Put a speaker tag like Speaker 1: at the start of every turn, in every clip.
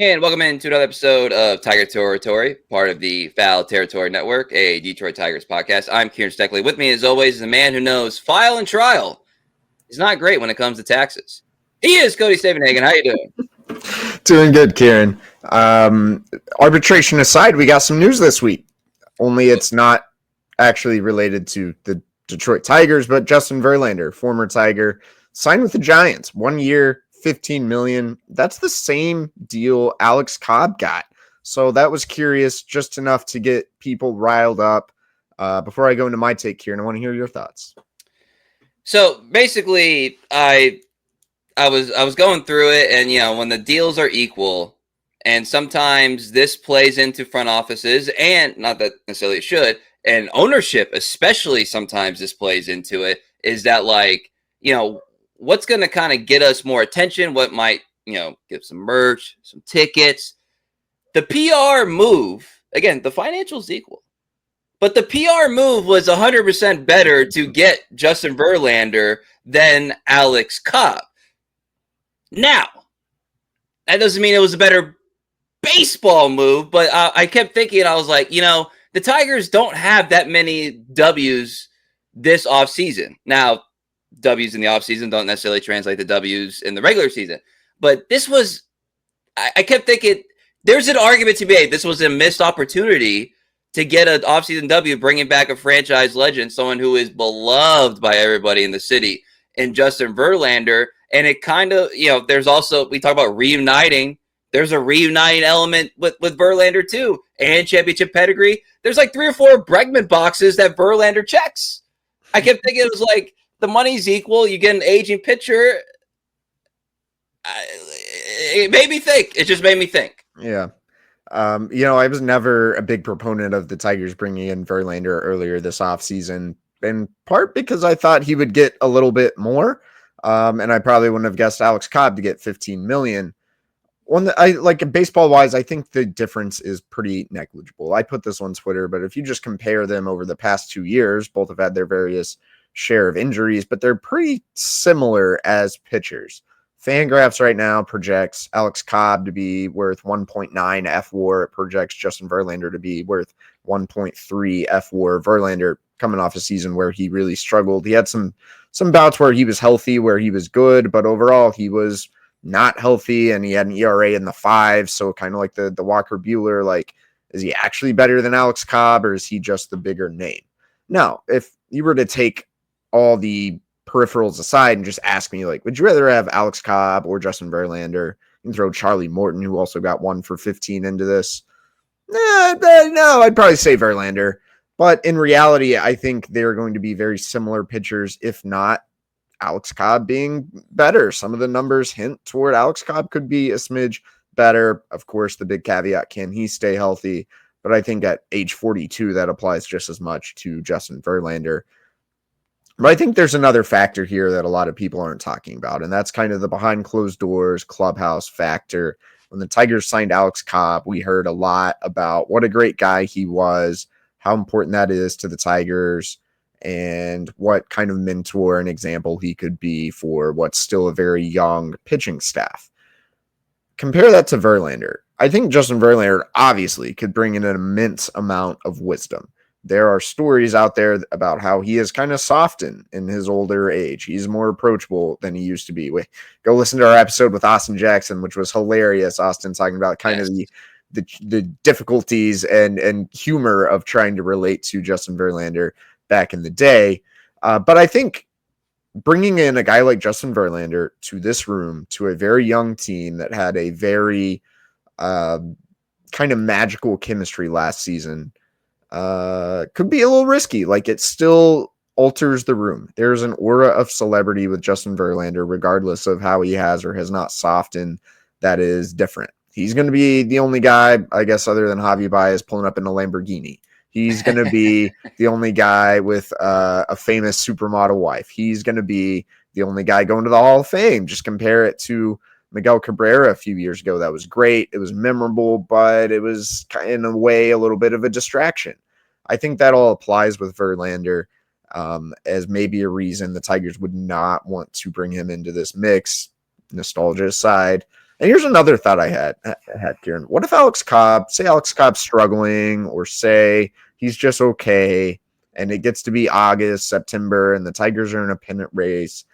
Speaker 1: And welcome into another episode of Tiger Territory, part of the Foul Territory Network, a Detroit Tigers podcast. I'm Kieran Steckley. With me, as always, is a man who knows file and trial is not great when it comes to taxes. He is Cody Stavenhagen. How you doing?
Speaker 2: Doing good, Kieran. Arbitration aside, we got some news this week. Only it's not actually related to the Detroit Tigers, but Justin Verlander, former Tiger, signed with the Giants. 1 year, $15 million. That's the same deal Alex Cobb got. So that was curious, just enough to get people riled up. Before I go into my take, Kieran, I want to hear your thoughts.
Speaker 1: So basically, I was going through it, and when the deals are equal, and sometimes this plays into front offices, and not that necessarily it should, and ownership especially sometimes this plays into it, is that what's going to kind of get us more attention, what might give some merch, some tickets. The PR move, again, the financials equal, but the PR move was 100% better to get Justin Verlander than Alex Cobb. Now, that doesn't mean it was a better baseball move, but I kept thinking, I was like, the Tigers don't have that many W's this offseason. Now, W's in the offseason don't necessarily translate to W's in the regular season. But this was, I kept thinking, there's an argument to be made. This was a missed opportunity to get an offseason W, bringing back a franchise legend, someone who is beloved by everybody in the city, and Justin Verlander. And it kind of, there's also, we talk about reuniting. There's a reuniting element with Verlander too, and championship pedigree. There's like 3 or 4 Bregman boxes that Verlander checks. I kept thinking it was like the money's equal. You get an aging pitcher. It made me think. It just made me think.
Speaker 2: Yeah. I was never a big proponent of the Tigers bringing in Verlander earlier this offseason, in part because I thought he would get a little bit more. And I probably wouldn't have guessed Alex Cobb to get $15 million. Baseball wise, I think the difference is pretty negligible. I put this on Twitter, but if you just compare them over the past 2 years, both have had their various share of injuries, but they're pretty similar as pitchers. Fangraphs right now projects Alex Cobb to be worth 1.9 FWAR. It projects Justin Verlander to be worth 1.3 FWAR. Verlander coming off a season where he really struggled. He had some bouts where he was healthy, where he was good, but overall he was not healthy, and he had an ERA in the 5. So kind of like the Walker Buehler, like, is he actually better than Alex Cobb, or is he just the bigger name? Now, if you were to take all the peripherals aside and just ask me, like, would you rather have Alex Cobb or Justin Verlander? You can throw Charlie Morton, who also got 1 for 15 into this. No, I'd probably say Verlander. But in reality, I think they're going to be very similar pitchers, if not Alex Cobb being better. Some of the numbers hint toward Alex Cobb could be a smidge better. Of course, the big caveat, can he stay healthy? But I think at age 42, that applies just as much to Justin Verlander. But I think there's another factor here that a lot of people aren't talking about, and that's kind of the behind closed doors clubhouse factor. When the Tigers signed Alex Cobb, we heard a lot about what a great guy he was, how important that is to the Tigers, and what kind of mentor and example he could be for what's still a very young pitching staff. Compare that to Verlander. I think Justin Verlander obviously could bring in an immense amount of wisdom. There are stories out there about how he has kind of softened in his older age. He's more approachable than he used to be. Go listen to our episode with Austin Jackson, which was hilarious. Austin talking about kind of the difficulties and humor of trying to relate to Justin Verlander back in the day. But I think bringing in a guy like Justin Verlander to this room, to a very young team that had a very kind of magical chemistry last season, could be a little risky. Like, it still alters the room. There's an aura of celebrity with Justin Verlander, regardless of how he has or has not softened, that is different. He's going to be the only guy, I guess, other than Javi Baez pulling up in a Lamborghini. He's going to be the only guy with a famous supermodel wife. He's going to be the only guy going to the Hall of Fame. Just compare it to Miguel Cabrera a few years ago. That was great. It was memorable, but it was in a way a little bit of a distraction. I think that all applies with Verlander as maybe a reason the Tigers would not want to bring him into this mix, nostalgia aside. And here's another thought I had, Kieran. What if Alex Cobb's struggling, or say he's just okay, and it gets to be August, September, and the Tigers are in a pennant race.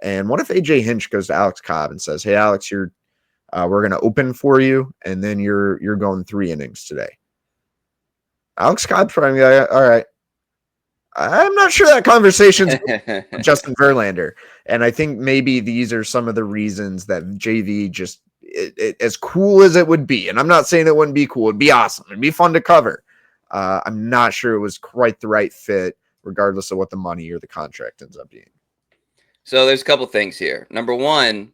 Speaker 2: And what if AJ Hinch goes to Alex Cobb and says, "Hey, Alex, we're going to open for you, and then you're going 3 innings today." Alex Cobb's probably like, all right. I'm not sure that conversation's Justin Verlander. And I think maybe these are some of the reasons that JV just, as cool as it would be, and I'm not saying it wouldn't be cool, it'd be awesome, it'd be fun to cover. I'm not sure it was quite the right fit, regardless of what the money or the contract ends up being.
Speaker 1: So there's a couple things here. Number one,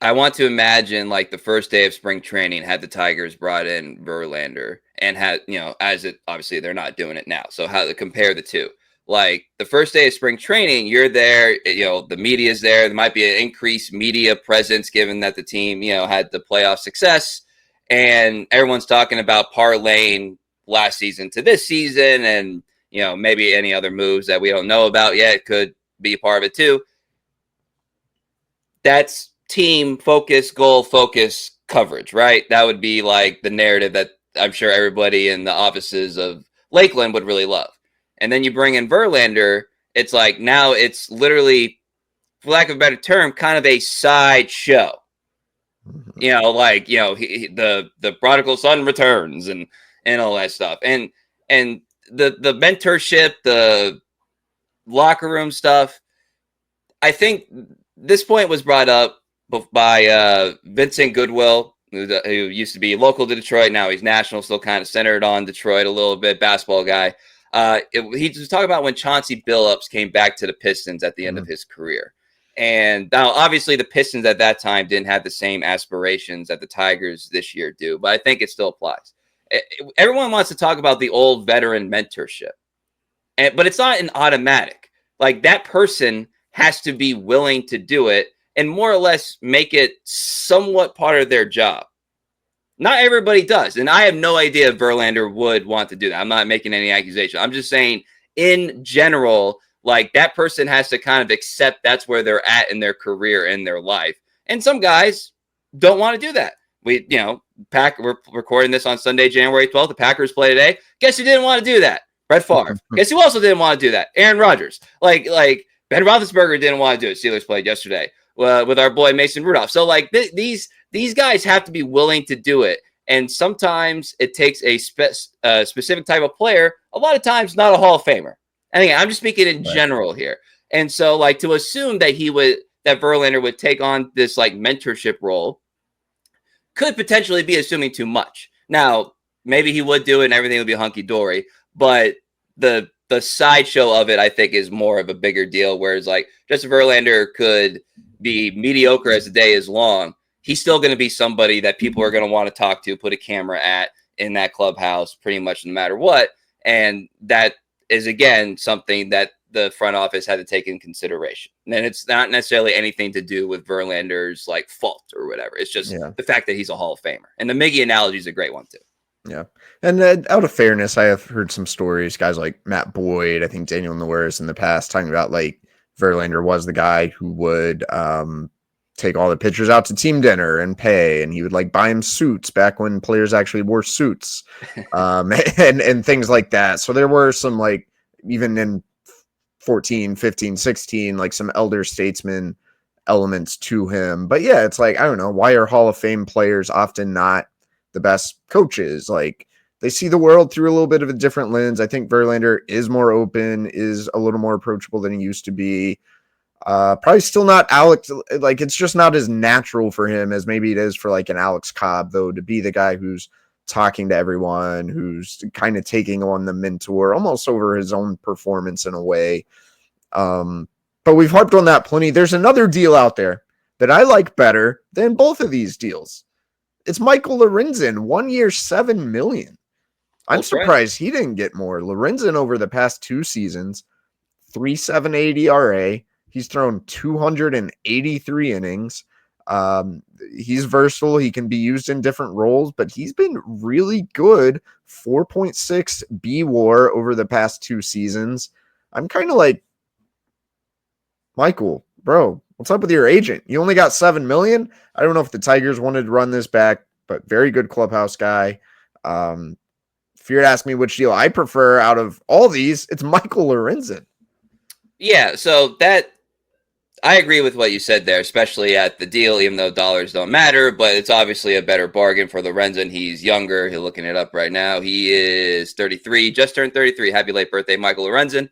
Speaker 1: I want to imagine like the first day of spring training had the Tigers brought in Verlander and had, as it obviously they're not doing it now. So how to compare the two? Like the first day of spring training, you're there, the media's there. There might be an increased media presence given that the team, had the playoff success, and everyone's talking about parlaying last season to this season, and maybe any other moves that we don't know about yet could be a part of it too. That's team focus, goal focus coverage, right? That would be like the narrative that I'm sure everybody in the offices of Lakeland would really love. And then you bring in Verlander, it's like now it's literally, for lack of a better term, kind of a side show. The prodigal son returns and all that stuff. And the mentorship, the locker room stuff, I think this point was brought up by Vincent Goodwill, who used to be local to Detroit. Now he's national, still kind of centered on Detroit a little bit, basketball guy. He was talking about when Chauncey Billups came back to the Pistons at the end of his career. And now, obviously, the Pistons at that time didn't have the same aspirations that the Tigers this year do, but I think it still applies. Everyone wants to talk about the old veteran mentorship, but it's not an automatic. Like that person has to be willing to do it and more or less make it somewhat part of their job. Not everybody does. And I have no idea if Verlander would want to do that. I'm not making any accusation. I'm just saying in general, like that person has to kind of accept that's where they're at in their career, in their life. And some guys don't want to do that. We're recording this on Sunday, January 12th. The Packers play today. Guess who didn't want to do that? Brett Favre. Guess who also didn't want to do that? Aaron Rodgers. Like Ben Roethlisberger didn't want to do it. Steelers played yesterday with our boy Mason Rudolph. So like these guys have to be willing to do it. And sometimes it takes a specific type of player. A lot of times not a Hall of Famer. And again, I'm just speaking in general here. And so like to assume that that Verlander would take on this like mentorship role could potentially be assuming too much. Now, maybe he would do it and everything would be hunky-dory, but the sideshow of it, I think, is more of a bigger deal. Whereas like Justin Verlander could be mediocre as the day is long. He's still going to be somebody that people are going to want to talk to, put a camera at in that clubhouse pretty much no matter what. And that is, again, something that the front office had to take in consideration. And it's not necessarily anything to do with Verlander's like fault or whatever. It's just the fact that he's a Hall of Famer. And the Miggy analogy is a great one too.
Speaker 2: Yeah. And out of fairness, I have heard some stories, guys like Matt Boyd, I think Daniel Norris in the past, talking about like Verlander was the guy who would take all the pitchers out to team dinner and pay, and he would like buy him suits back when players actually wore suits and things like that. So there were some like, even in 14, 15, 16, like some elder statesman elements to him. But yeah, it's like, I don't know, why are Hall of Fame players often not the best coaches? Like they see the world through a little bit of a different lens. I think Verlander is more open, is a little more approachable than he used to be. Probably still not Alex. Like it's just not as natural for him as maybe it is for like an Alex Cobb, though, to be the guy who's talking to everyone, who's kind of taking on the mentor almost over his own performance in a way. But we've harped on that plenty. There's another deal out there that I like better than both of these deals. It's Michael Lorenzen, 1 year, $7 million. I'm surprised he didn't get more. Lorenzen over the past 2 seasons, 3.78 ERA. He's thrown 283 innings. He's versatile. He can be used in different roles, but he's been really good. 4.6 B-WAR over the past 2 seasons. I'm kind of like, Michael, bro, what's up with your agent? You only got $7 million. I don't know if the Tigers wanted to run this back, but very good clubhouse guy. If you're to ask me which deal I prefer out of all these, it's Michael Lorenzen.
Speaker 1: Yeah, so that I agree with what you said there, especially at the deal, even though dollars don't matter, but it's obviously a better bargain for Lorenzen. He's younger. He's looking it up right now. He is 33, just turned 33. Happy late birthday, Michael Lorenzen.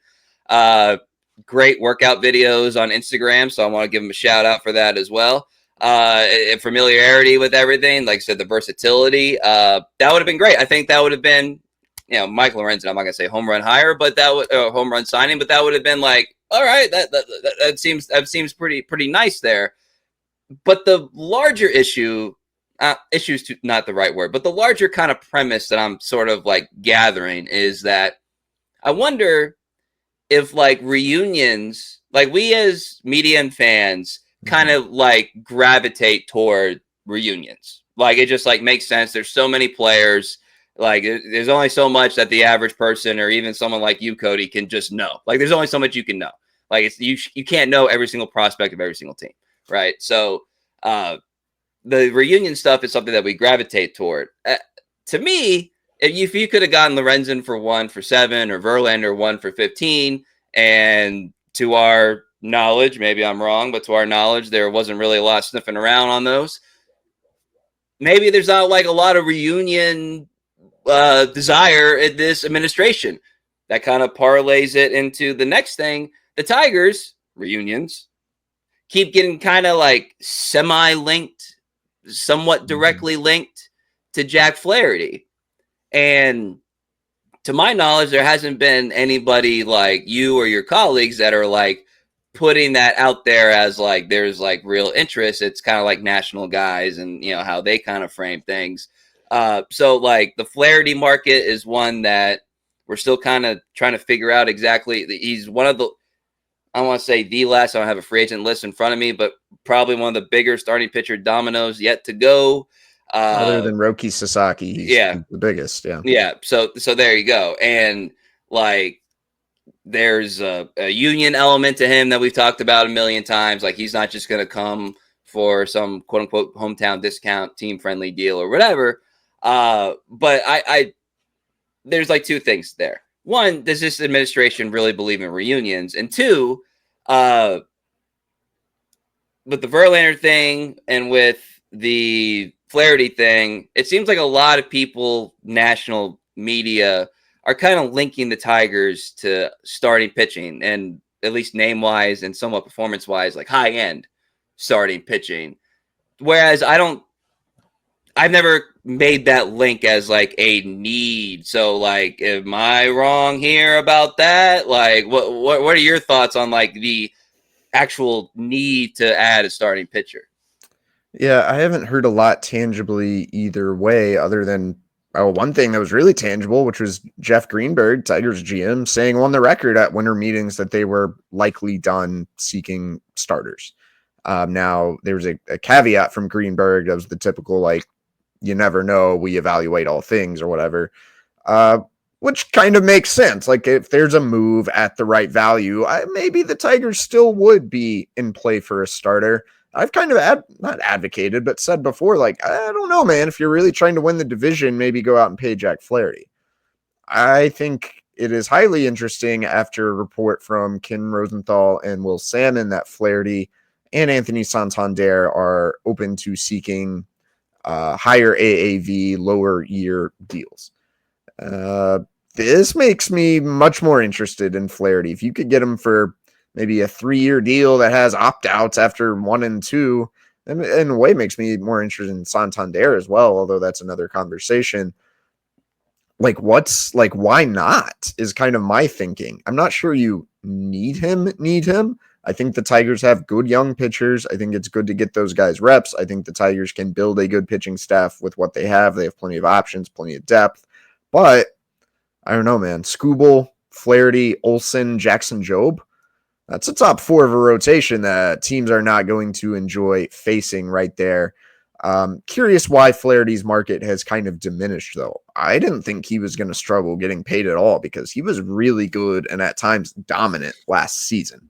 Speaker 1: Great workout videos on Instagram, so I want to give him a shout out for that as well. Familiarity with everything, like I said, the versatility. That would have been great. I think that would have been, Michael Lorenzen. I'm not gonna say home run hire, but that would home run signing, but that would have been like, all right, that seems pretty nice there. But the larger issues not the right word, but the larger kind of premise that I'm sort of like gathering is that I wonder if like reunions, like we as media and fans kind of like gravitate toward reunions. Like it just like makes sense. There's so many players. Like there's only so much that the average person or even someone like you, Cody, can just know. Like there's only so much you can know. Like it's you can't know every single prospect of every single team, right? So the reunion stuff is something that we gravitate toward. To me, if you could have gotten Lorenzen for 1 for 7 or Verlander 1 for 15, and to our knowledge, maybe I'm wrong, but to our knowledge, there wasn't really a lot of sniffing around on those. Maybe there's not like a lot of reunion desire in this administration. That kind of parlays it into the next thing. The Tigers reunions keep getting kind of like semi-linked, somewhat directly linked to Jack Flaherty. And to my knowledge, there hasn't been anybody like you or your colleagues that are like putting that out there as like there's like real interest. It's kind of like national guys and how they kind of frame things. So like the Flaherty market is one that we're still kind of trying to figure out exactly. He's one of the, I don't want to say the last, I don't have a free agent list in front of me, but probably one of the bigger starting pitcher dominoes yet to go.
Speaker 2: Other than Roki Sasaki, he's the biggest.
Speaker 1: Yeah. So there you go. And like, there's a union element to him that we've talked about a million times. Like he's not just going to come for some quote unquote hometown discount, team friendly deal or whatever. But I there's like two things there. One, does this administration really believe in reunions? And two, with the Verlander thing and with the Flaherty thing, it seems like a lot of people, national media, are kind of linking the Tigers to starting pitching, and at least name-wise and somewhat performance-wise, like high-end starting pitching. Whereas I've never made that link as like a need. So like, am I wrong here about that? Like, what are your thoughts on like the actual need to add a starting pitcher?
Speaker 2: Yeah, I haven't heard a lot tangibly either way, other than one thing that was really tangible, which was Jeff Greenberg, Tigers GM, saying on the record at winter meetings that they were likely done seeking starters. Now, there's a caveat from Greenberg that was the typical, like, you never know, we evaluate all things or whatever, which kind of makes sense. Like, if there's a move at the right value, maybe the Tigers still would be in play for a starter. I've kind of not advocated, but said before, like, I don't know, man. If you're really trying to win the division, maybe go out and pay Jack Flaherty. I think it is highly interesting after a report from Ken Rosenthal and Will Salmon that Flaherty and Anthony Santander are open to seeking higher AAV, lower year deals. This makes me much more interested in Flaherty. If you could get him for maybe a 3-year deal that has opt-outs after 1 and 2, and in a way makes me more interested in Santander as well, although that's another conversation. Like, why not is kind of my thinking. I'm not sure you need him. I think the Tigers have good young pitchers. I think it's good to get those guys reps. I think the Tigers can build a good pitching staff with what they have. They have plenty of options, plenty of depth. But I don't know, man. Skubal, Flaherty, Olsen, Jackson Jobe. That's a top 4 of a rotation that teams are not going to enjoy facing right there. Curious why Flaherty's market has kind of diminished, though. I didn't think he was going to struggle getting paid at all because he was really good and at times dominant last season.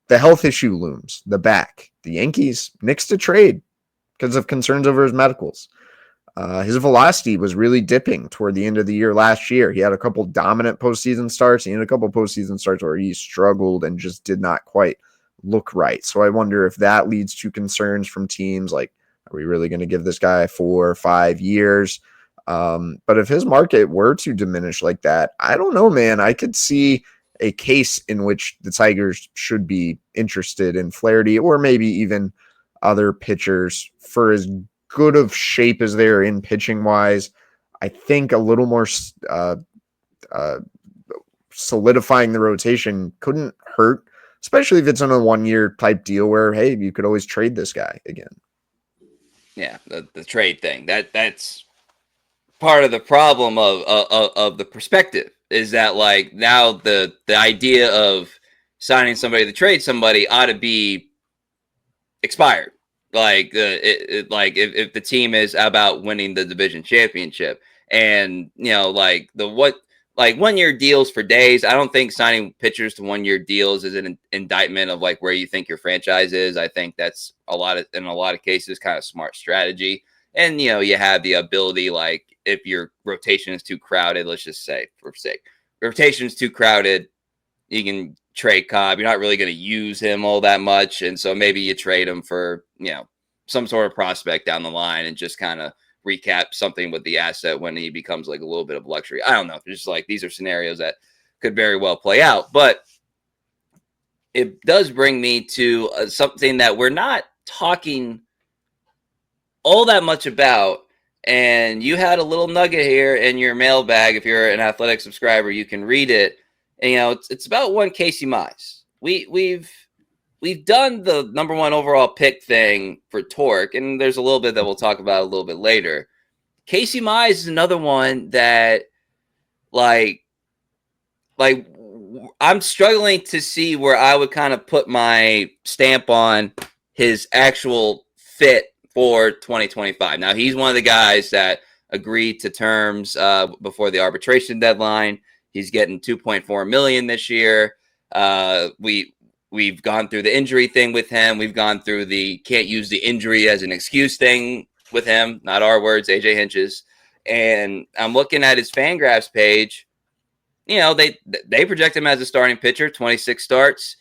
Speaker 2: the health issue looms, the back. The Yankees nixed a trade because of concerns over his medicals. His velocity was really dipping toward the end of the year last year. He had a couple dominant postseason starts. He had a couple postseason starts where he struggled and just did not quite look right. So I wonder if that leads to concerns from teams like, are we really going to give this guy 4 or 5 years? But if his market were to diminish like that, I don't know, man. I could see a case in which the Tigers should be interested in Flaherty or maybe even other pitchers for as good of shape as they're in pitching wise. I think a little more solidifying the rotation couldn't hurt, especially if it's on a 1-year type deal where, hey, you could always trade this guy again.
Speaker 1: Yeah, the trade thing. That's part of the problem of the perspective is that like now the idea of signing somebody to trade somebody ought to be expired. Like like if the team is about winning the division championship, and like the 1-year deals for days. I don't think signing pitchers to 1-year deals is an indictment of like where you think your franchise is. I think that's in a lot of cases kind of smart strategy. And you have the ability, like if your rotation is too crowded, let's just say for sake, rotation is too crowded, you can trade Cobb. You're not really going to use him all that much. And so maybe you trade him for, some sort of prospect down the line and just kind of recap something with the asset when he becomes like a little bit of luxury. I don't know. It's just like these are scenarios that could very well play out. But it does bring me to something that we're not talking all that much about. And you had a little nugget here in your mailbag. If you're an Athletic subscriber, you can read it. And, it's about one Casey Mize. We've done the number 1 overall pick thing for Torque, and there's a little bit that we'll talk about a little bit later. Casey Mize is another one that, like I'm struggling to see where I would kind of put my stamp on his actual fit for 2025. Now, he's one of the guys that agreed to terms before the arbitration deadline. He's getting $2.4 million this year. We've gone through the injury thing with him. We've gone through the can't use the injury as an excuse thing with him. Not our words, AJ Hinch's. And I'm looking at his Fangraphs page. They project him as a starting pitcher, 26 starts.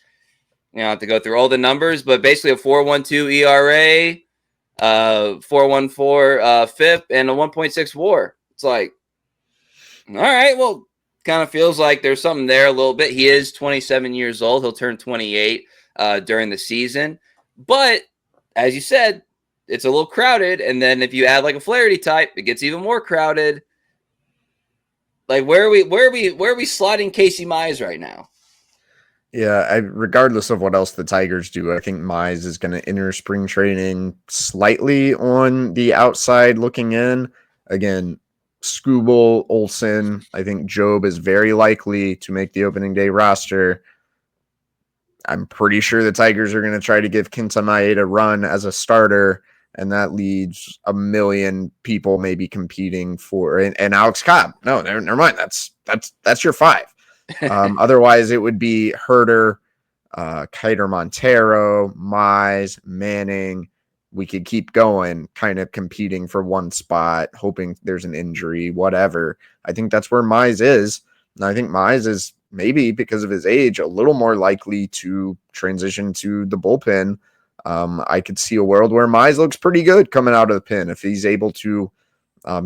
Speaker 1: I have to go through all the numbers, but basically a 4.12 ERA, 4.14 FIP, and a 1.6 WAR. It's like, all right, well, kind of feels like there's something there a little bit. He is 27 years old. He'll turn 28 during the season. But as you said, it's a little crowded. And then if you add like a Flaherty type, it gets even more crowded. Like where are we slotting Casey Mize right now?
Speaker 2: Yeah, regardless of what else the Tigers do, I think Mize is going to enter spring training slightly on the outside looking in. Again, Skubal, Olsen, I think Job is very likely to make the opening day roster. I'm pretty sure the Tigers are going to try to give Kenta Maeda a run as a starter, and that leaves a million people maybe competing for and Alex Cobb. No, never mind. That's your 5. Otherwise, it would be Herter, Kiter Montero, Mize, Manning. We could keep going, kind of competing for one spot, hoping there's an injury, whatever. I think that's where Mize is. And I think Mize is maybe because of his age, a little more likely to transition to the bullpen. I could see a world where Mize looks pretty good coming out of the pen if he's able to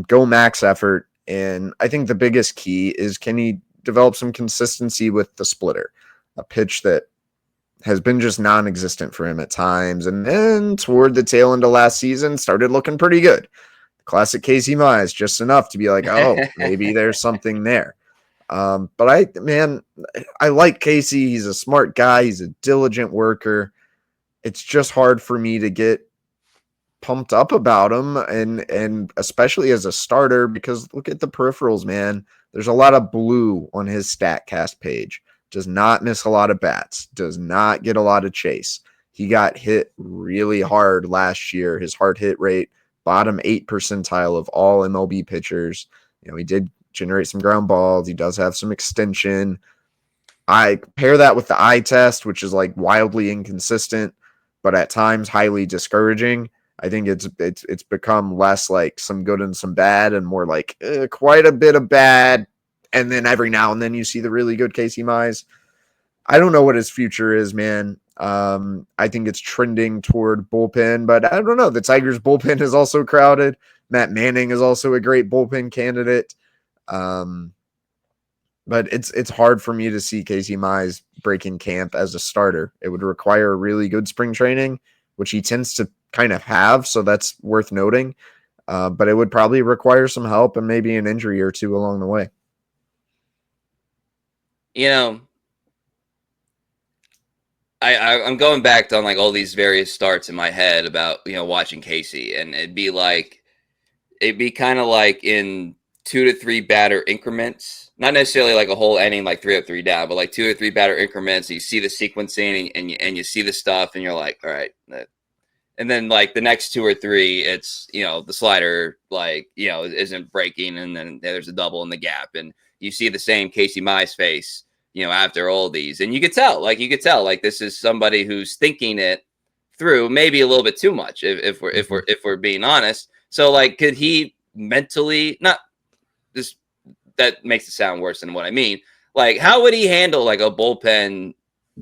Speaker 2: go max effort. And I think the biggest key is, can he develop some consistency with the splitter, a pitch that has been just non-existent for him at times. And then toward the tail end of last season, started looking pretty good. Classic Casey Mize, just enough to be like, oh, maybe there's something there. But I like Casey. He's a smart guy. He's a diligent worker. It's just hard for me to get pumped up about him, and especially as a starter, because look at the peripherals, man. There's a lot of blue on his StatCast page. Does not miss a lot of bats. Does not get a lot of chase. He got hit really hard last year. His hard hit rate, bottom 8 percentile of all MLB pitchers. He did generate some ground balls. He does have some extension. I pair that with the eye test, which is like wildly inconsistent, but at times highly discouraging. I think it's become less like some good and some bad, and more like quite a bit of bad. And then every now and then you see the really good Casey Mize. I don't know what his future is, man. I think it's trending toward bullpen, but I don't know. The Tigers bullpen is also crowded. Matt Manning is also a great bullpen candidate. Um, but it's hard for me to see Casey Mize breaking camp as a starter. It would require a really good spring training, which he tends to kind of have, so that's worth noting. But it would probably require some help and maybe an injury or two along the way.
Speaker 1: You know, I'm going back to like all these various starts in my head about watching Casey, and it'd be kind of like in 2 to 3 batter increments, not necessarily like a whole inning, like 3 up, 3 down, but like 2 to 3 batter increments. You see the sequencing and you see the stuff, and you're like, all right. And then like the next 2 or 3, it's the slider isn't breaking, and then there's a double in the gap, and you see the same Casey Mize face after all these, and you could tell like this is somebody who's thinking it through, maybe a little bit too much, if we're being honest. So like, could he mentally not this? That makes it sound worse than what I mean. Like, how would he handle like a bullpen?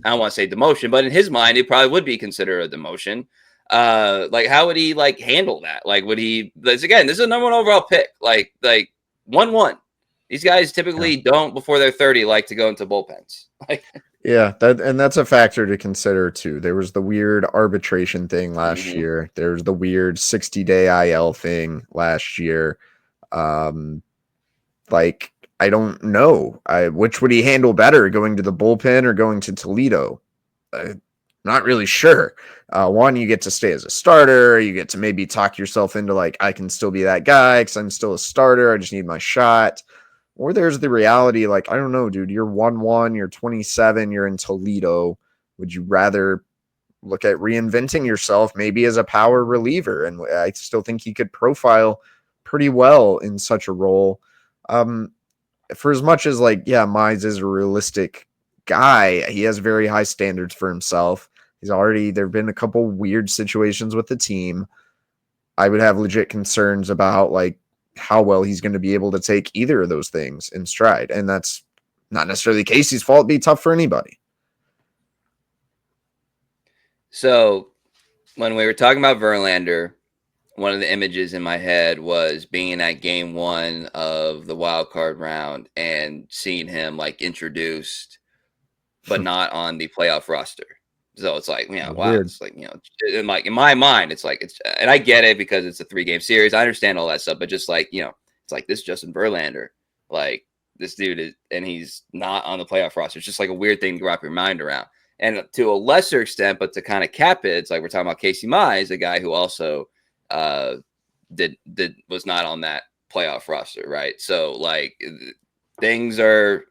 Speaker 1: I don't want to say demotion, but in his mind, it probably would be considered a demotion. Like, how would he like handle that? Like, would he? This is a number 1 overall pick. Like 1-1. These guys typically don't, before they're 30, like to go into bullpens. Like,
Speaker 2: yeah, that's a factor to consider too. There was the weird arbitration thing last year. There's the weird 60-day IL thing last year. Like, I don't know. Which would he handle better, going to the bullpen or going to Toledo? Not really sure. One, you get to stay as a starter. You get to maybe talk yourself into like, I can still be that guy because I'm still a starter. I just need my shot. Or there's the reality, like, I don't know, dude, you're 1-1, you're 27, you're in Toledo. Would you rather look at reinventing yourself maybe as a power reliever? And I still think he could profile pretty well in such a role. For as much as like, yeah, Mize is a realistic guy, he has very high standards for himself. There have been a couple weird situations with the team. I would have legit concerns about like how well he's going to be able to take either of those things in stride. And that's not necessarily Casey's fault. It'd be tough for anybody.
Speaker 1: So when we were talking about Verlander, one of the images in my head was being at game 1 of the wild card round and seeing him like introduced, but not on the playoff roster. So it's like, wow, weird. It's like, in my mind, it's like, and I get it because it's a 3-game series. I understand all that stuff, but just like, it's like this Justin Verlander, like this dude is, and he's not on the playoff roster. It's just like a weird thing to wrap your mind around. And to a lesser extent, but to kind of cap it, it's like we're talking about Casey Mize, a guy who also was not on that playoff roster, right? So like things are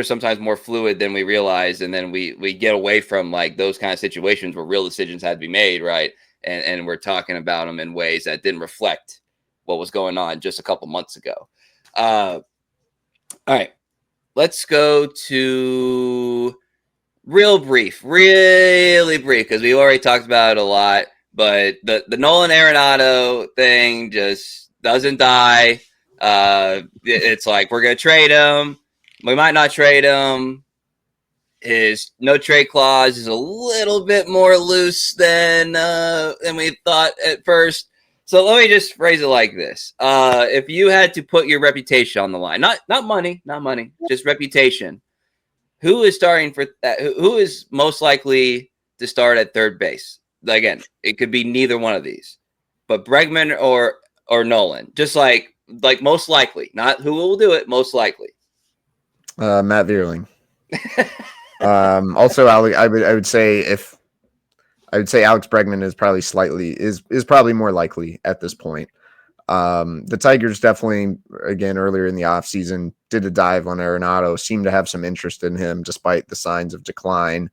Speaker 1: sometimes more fluid than we realize, and then we get away from like those kind of situations where real decisions had to be made, right? And we're talking about them in ways that didn't reflect what was going on just a couple months ago. All right, let's go to really brief, because we already talked about it a lot. But the Nolan Arenado thing just doesn't die. It's like we're gonna trade him. We might not trade him. His no trade clause is a little bit more loose than we thought at first. So let me just phrase it like this: if you had to put your reputation on the line, not money, just reputation, who is starting for that? Who is most likely to start at third base? Again, it could be neither one of these, but Bregman or Nolan, just like most likely, not who will do it, most likely.
Speaker 2: Matt Vierling. Also, I would say Alex Bregman is probably more likely at this point. The Tigers definitely, again, earlier in the offseason, did a dive on Arenado, seemed to have some interest in him despite the signs of decline.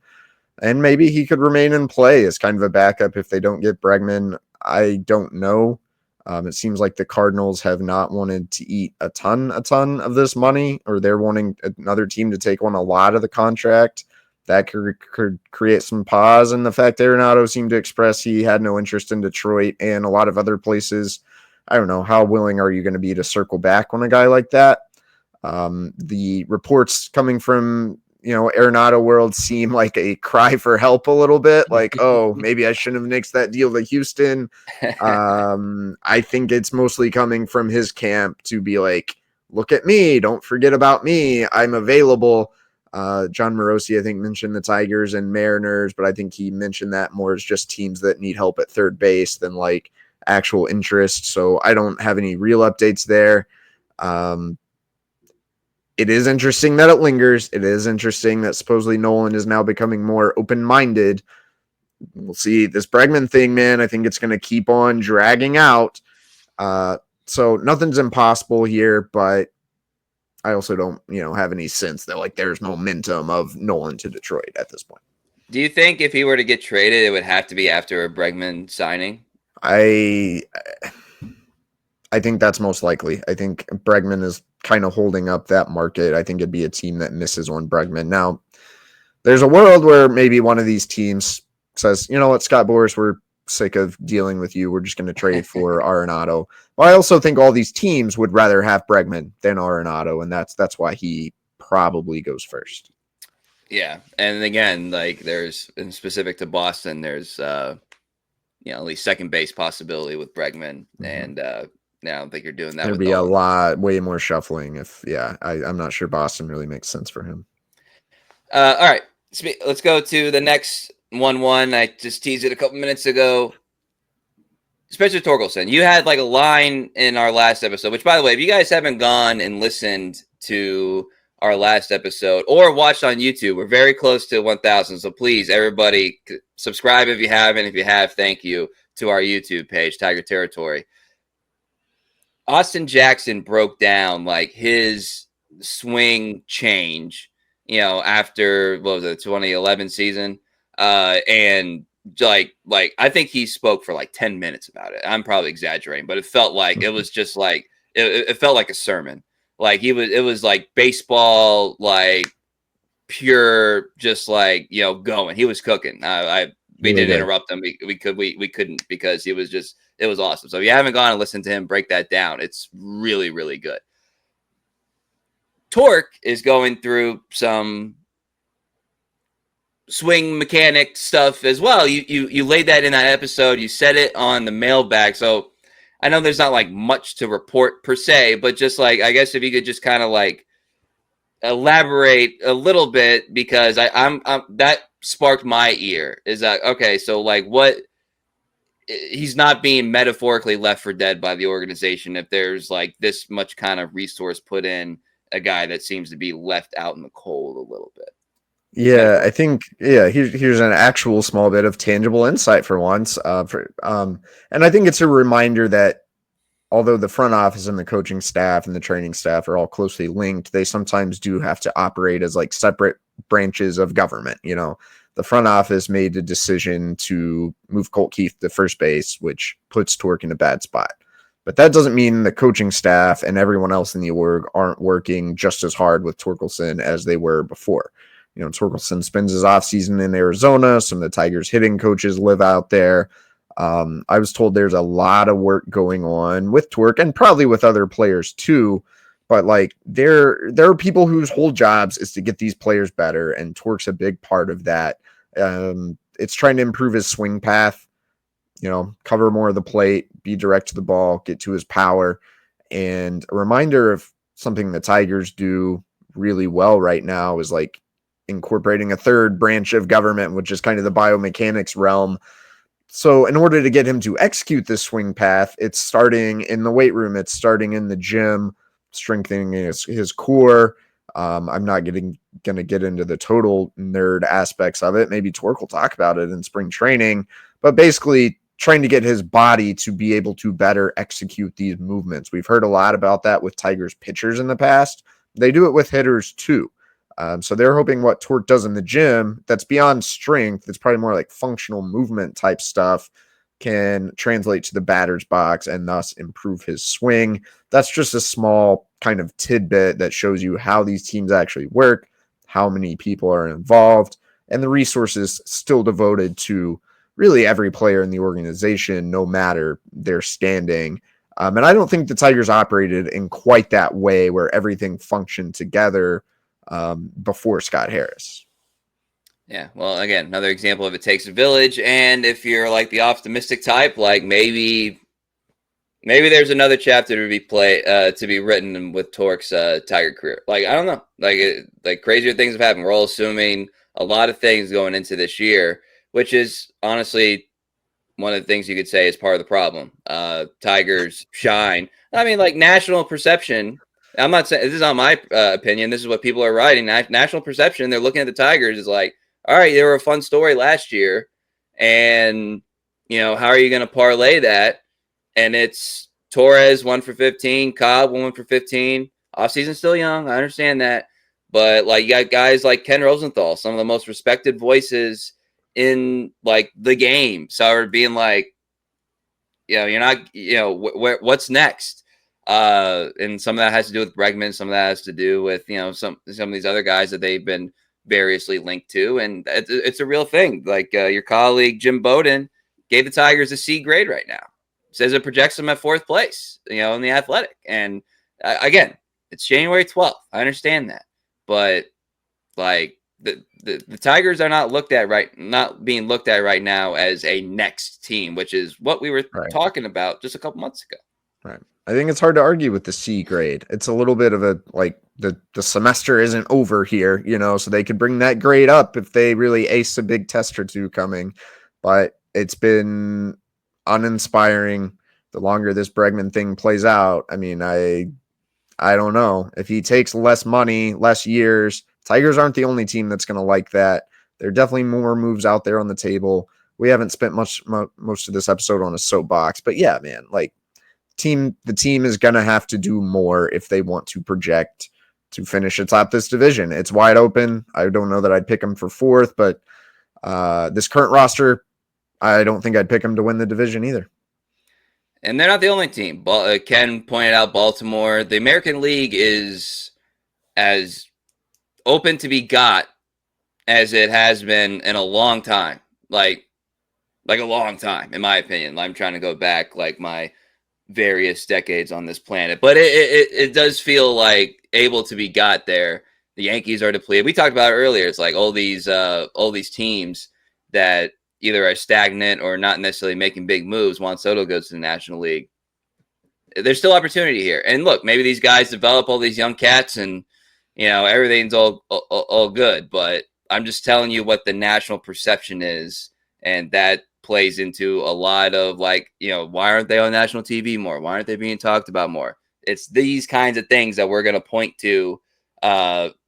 Speaker 2: And maybe he could remain in play as kind of a backup if they don't get Bregman. I don't know. It seems like the Cardinals have not wanted to eat a ton of this money, or they're wanting another team to take on a lot of the contract. That could create some pause. And the fact that Arenado seemed to express he had no interest in Detroit and a lot of other places. I don't know, how willing are you going to be to circle back on a guy like that? The reports coming from Arenado world seem like a cry for help a little bit. Like, oh, maybe I shouldn't have nixed that deal to Houston. I think it's mostly coming from his camp to be like, look at me, don't forget about me, I'm available. John Morosi, I think, mentioned the Tigers and Mariners, but I think he mentioned that more as just teams that need help at third base than like actual interest. So I don't have any real updates there. It is interesting that it lingers. It is interesting that supposedly Nolan is now becoming more open-minded. We'll see. This Bregman thing, man, I think it's going to keep on dragging out. So nothing's impossible here, but I also don't, have any sense that like there's momentum of Nolan to Detroit at this point.
Speaker 1: Do you think if he were to get traded, it would have to be after a Bregman signing?
Speaker 2: I think that's most likely. I think Bregman is kind of holding up that market. I think it'd be a team that misses on Bregman. Now, there's a world where maybe one of these teams says, you know what, Scott Boras, we're sick of dealing with you. We're just going to trade for Arenado. Well, I also think all these teams would rather have Bregman than Arenado, and that's why he probably goes first.
Speaker 1: Yeah, and again, like there's in specific to Boston, there's at least second base possibility with Bregman, and I don't think you're doing that.
Speaker 2: There'd be way more shuffling if I'm not sure Boston really makes sense for him.
Speaker 1: All right, let's go to the next 1-1. I just teased it a couple minutes ago. Spencer Torkelson, you had like a line in our last episode, which, by the way, if you guys haven't gone and listened to our last episode or watched on YouTube, we're very close to 1,000. So please, everybody, subscribe if you haven't. If you have, thank you, to our YouTube page, Tiger Territory. Austin Jackson broke down like his swing change, after what was it, 2011 season, and like I think he spoke for like 10 minutes about it. I'm probably exaggerating, but it felt like it was just like it felt like a sermon. Like it was like baseball, like pure, just like going. He was cooking. We didn't interrupt him. We couldn't because it was awesome. So if you haven't gone and listened to him break that down, it's really, really good. Torque is going through some swing mechanic stuff as well. You laid that in that episode. You said it on the mailbag. So I know there's not like much to report per se, but just like, I guess if you could just kind of like elaborate a little bit, because I'm that sparked my ear. Is that okay? So like, what, he's not being metaphorically left for dead by the organization if there's like this much kind of resource put in a guy that seems to be left out in the cold a little bit.
Speaker 2: Yeah, I think here's an actual small bit of tangible insight for once. And I think it's a reminder that although the front office and the coaching staff and the training staff are all closely linked, they sometimes do have to operate as like separate branches of government. The front office made a decision to move Colt Keith to first base, which puts Torque in a bad spot. But that doesn't mean the coaching staff and everyone else in the org aren't working just as hard with Torkelson as they were before. Torkelson spends his offseason in Arizona. Some of the Tigers hitting coaches live out there. I was told there's a lot of work going on with Torque and probably with other players too. But like there are people whose whole jobs is to get these players better, and Torque's a big part of that. It's trying to improve his swing path, cover more of the plate, be direct to the ball, get to his power. And a reminder of something the Tigers do really well right now is like incorporating a third branch of government, which is kind of the biomechanics realm. So in order to get him to execute this swing path, it's starting in the weight room. It's starting in the gym, strengthening his core. I'm not going to get into the total nerd aspects of it. Maybe Torque will talk about it in spring training, but basically trying to get his body to be able to better execute these movements. We've heard a lot about that with Tigers pitchers in the past. They do it with hitters too. So they're hoping what Torque does in the gym that's beyond strength, it's probably more like functional movement type stuff, can translate to the batter's box and thus improve his swing. That's just a small kind of tidbit that shows you how these teams actually work, how many people are involved, and the resources still devoted to really every player in the organization, no matter their standing. And I don't think the Tigers operated in quite that way where everything functioned together before Scott Harris.
Speaker 1: Yeah, well, again, another example of it takes a village. And if you're like the optimistic type, like maybe there's another chapter to be written with Tork's Tiger career. Like, I don't know, like crazier things have happened. We're all assuming a lot of things going into this year, which is honestly one of the things you could say is part of the problem. Tigers shine. I mean, like national perception. I'm not saying this is not my opinion. This is what people are writing. National perception. They're looking at the Tigers is like, all right, they were a fun story last year, and how are you going to parlay that? And it's Torres 1 for 15, Cobb 1 for 15. Offseason's still young. I understand that, but like you got guys like Ken Rosenthal, some of the most respected voices in like the game, so being like, you're not, what's next? And some of that has to do with Bregman, some of that has to do with some of these other guys that they've been variously linked to, and it's a real thing. Like your colleague Jim Bowden gave the Tigers a C grade right now. Says it projects them at 4th place, in the Athletic. And again, it's January 12th. I understand that, but like the Tigers are not being looked at right now as a next team, which is what we were talking about just a couple months ago.
Speaker 2: Right. I think it's hard to argue with the C grade. It's a little bit of a like the semester isn't over here, so they could bring that grade up if they really ace a big test or two coming. But it's been uninspiring the longer this Bregman thing plays out. I mean, I don't know. If he takes less money, less years, Tigers aren't the only team that's going to like that. There are definitely more moves out there on the table. We haven't spent most of this episode on a soapbox, but yeah, man, like the team is going to have to do more if they want to project to finish atop this division. It's wide open. I don't know that I'd pick them for 4th, but this current roster, I don't think I'd pick them to win the division either.
Speaker 1: And they're not the only team. Ken pointed out Baltimore. The American League is as open to be got as it has been in a long time. Like a long time, in my opinion. I'm trying to go back like my various decades on this planet. But it does feel like able to be got there. The Yankees are depleted. We talked about it earlier. It's like all these teams that either are stagnant or not necessarily making big moves. Juan Soto goes to the National League. There's still opportunity here. And look, maybe these guys develop all these young cats and, everything's all good. But I'm just telling you what the national perception is. And that plays into a lot of like, why aren't they on national TV more? Why aren't they being talked about more? It's these kinds of things that we're going to point to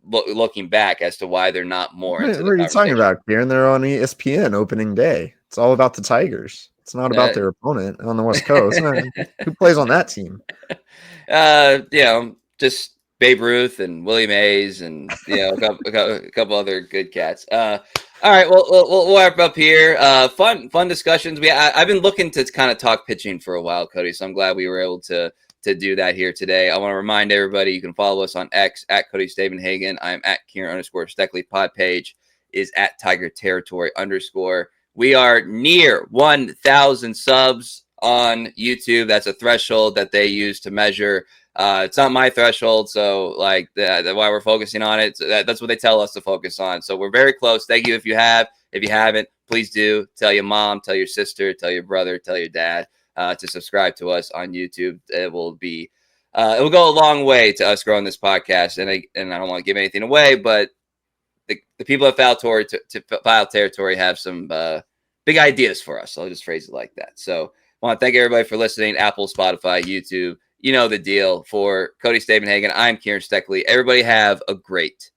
Speaker 1: looking back as to why they're not more.
Speaker 2: What are you talking about, Kieran? They're on ESPN opening day. It's all about the Tigers. It's not about their opponent on the West Coast. Who plays on that team?
Speaker 1: Just Babe Ruth and Willie Mays and a couple other good cats. All right, well, we'll wrap up here. Fun discussions. I've been looking to kind of talk pitching for a while, Cody. So I'm glad we were able to do that here today. I want to remind everybody you can follow us on X at Cody Stavenhagen. I'm at Kieran_Steckley. Pod page is at Tiger Territory _. We are near 1,000 subs on YouTube. That's a threshold that they use to measure. It's not my threshold, so like that's why we're focusing on it. So that's what they tell us to focus on. So we're very close. Thank you if you have. If you haven't, please do tell your mom, tell your sister, tell your brother, tell your dad to subscribe to us on YouTube. It will go a long way to us growing this podcast. And I don't want to give anything away, but the people at Foul Territory have some big ideas for us. So I'll just phrase it like that. So I want to thank everybody for listening. Apple, Spotify, YouTube. You know the deal. For Cody Stavenhagen, I'm Kieran Steckley. Everybody have a great